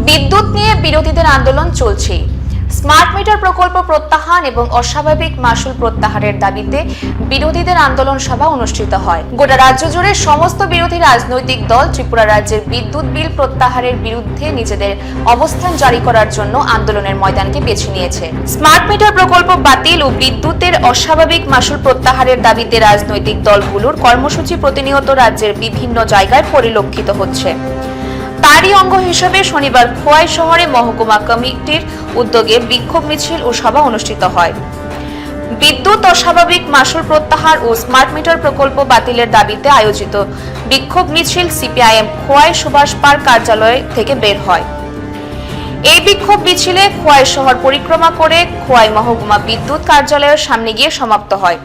বিদ্যুৎ নিয়ে বিরোধীদের আন্দোলন চলছে। স্মার্ট মিটার প্রকল্প প্রত্যাহার এবং অস্বাভাবিক মাশুল প্রত্যাহারের দাবিতে বিরোধীদের আন্দোলন সভা অনুষ্ঠিত হয়। গোটা রাজ্য জুড়ে সমস্ত বিরোধী রাজনৈতিক দল ত্রিপুরা রাজ্যের বিদ্যুৎ বিল প্রত্যাহারের বিরুদ্ধে নিজেদের অবস্থান জারি করার জন্য আন্দোলনের ময়দানকে বেছে নিয়েছে। স্মার্ট মিটার প্রকল্প বাতিল ও বিদ্যুতের অস্বাভাবিক মাশুল প্রত্যাহারের দাবিতে রাজনৈতিক দলগুলোর কর্মসূচি প্রতিনিয়ত রাজ্যের বিভিন্ন জায়গায় পরিলক্ষিত হচ্ছে। তারই অঙ্গ হিসেবে শনিবার খোয়াই শহরে মহকুমা কমিটির উদ্যোগে বিক্ষোভ মিছিল ও সভা অনুষ্ঠিত হয়। বিদ্যুৎ অস্বাভাবিক মাশুল প্রত্যাহার ও স্মার্ট মিটার প্রকল্প বাতিলের দাবিতে আয়োজিত বিক্ষোভ মিছিল সিপিআইএম খোয়াই সুভাষ পার্ক কার্যালয় থেকে বের হয়। এই বিক্ষোভ মিছিলে খোয়াই শহর পরিক্রমা করে খোয়াই মহকুমা বিদ্যুৎ কার্যালয়ের সামনে গিয়ে সমাপ্ত হয়।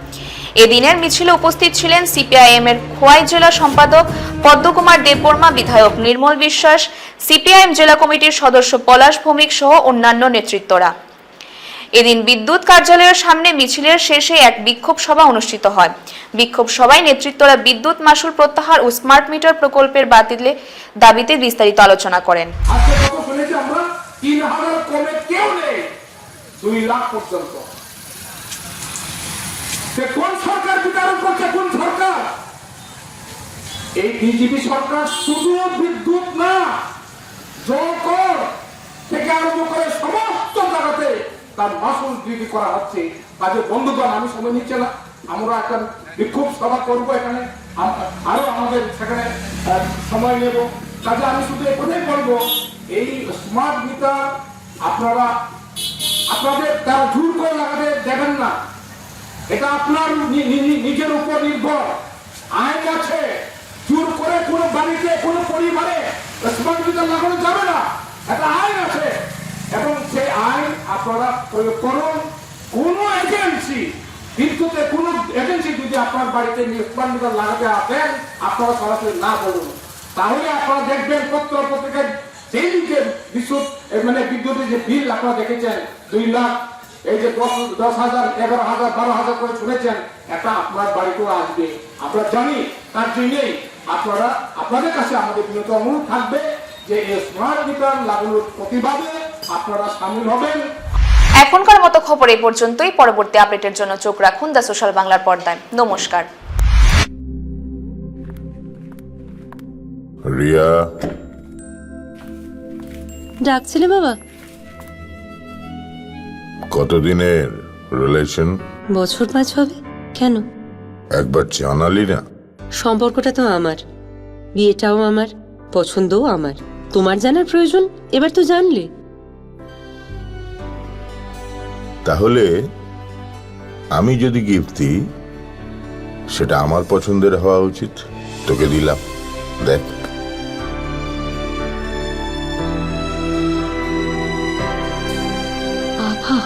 এদিনের মিছিলে উপস্থিত ছিলেন সিপিআইএম এর খোয়াই জেলা সম্পাদক পদ্মকুমার দেববর্মা, বিধায়ক নির্মল বিশ্বাস, সিপিআইএম জেলা কমিটির সদস্য পলাশ ভৌমিক সহ অন্যান্য নেতৃত্বরা। এদিন বিদ্যুৎ কার্যালয়ের সামনে মিছিলের শেষে এক বিক্ষোভ সভা অনুষ্ঠিত হয়। বিক্ষোভ সভায় নেতৃত্বরা বিদ্যুৎ মাশুল প্রত্যাহার ও স্মার্ট মিটার প্রকল্পের বাতিলে দাবিতে বিস্তারিত আলোচনা করেন। কোন সরকার বিতরণ করছে? কোন সরকার? এই বিজেপি সরকার শুধু বিদ্যুৎ না, জলকর থেকে আরম্ভ করে সমস্ত জায়গাতে তার মাশুল বৃদ্ধি করা হচ্ছে। কাজে বন্ধুগণ, আমি সময় নিচ্ছে না, আমরা একটা বিক্ষোভ সভা করবো এখানে, আরো আমাদের সেখানে সময় নেব। কাজে আমি শুধু এখানেই বলবো, এই স্মার্ট মিটার আপনারা আপনাদের তারা জোর করে লাগাতে দেবেন না। এটা আপনার নিজের উপর নির্ভর। আইন আছে, জোর করে কোনো বাড়িতে কোনো পরিবারে স্মার্ট মিটার লাগানো যাবে না। একটা আইন আছে এবং সেই আইন আপনারা প্রয়োগ করুন। কোন এজেন্সি, বিদ্যুতে কোন এজেন্সি যদি আপনার বাড়িতে স্মার্ট মিটার লাগাতে আসেন, আপনারা সরাসরি না বলুন। তাহলে আপনারা দেখবেন পত্র পত্রিকায় সেই দিকে বিদ্যুতের যে বিল আপনারা দেখেছেন 2 লাখ, এই যে 10,000, 11,000, 12,000 করে শুনেছেন, এটা আপনার বাড়িতেও আসবে। আমরা জানি, তার জন্যই আপনারা আপনাদের কাছে আমাদের বিনীত অনুরোধ থাকবে যে এই স্মার্ট মিটার লাগানোর প্রতিবাদে আপনারা সামিল হবেন। এখনকার মতো খবর এই পর্যন্তই। পরবর্তী আপডেটের জন্য চোখ রাখুন দ্য সোশ্যাল বাংলার পর্দায়। নমস্কার। রিয়া, ডাকছিলে বাবা? কতদিনের রিলেশন? বছর 5 হবে। কেন? একবার জানালি না? সম্পর্কটা তো আমার, বিয়েটাও আমার, পছন্দও আমার। তোমার জানার প্রয়োজন, এবার তো জানলে। তাহলে আমি যদি গিফট দিই, সেটা আমার পছন্দের হওয়া উচিত। তোকে দিলাম, দেখ। বাবা,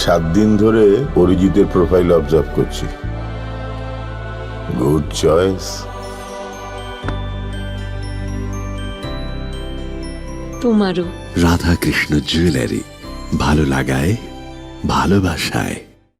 7 দিন ধরে অরিজিতের প্রোফাইল অবজার্ভ করছি। Good choice. তোমারও। রাধাকৃষ্ণ জুয়েলারি, ভালো লাগায় ভালোবাসায়।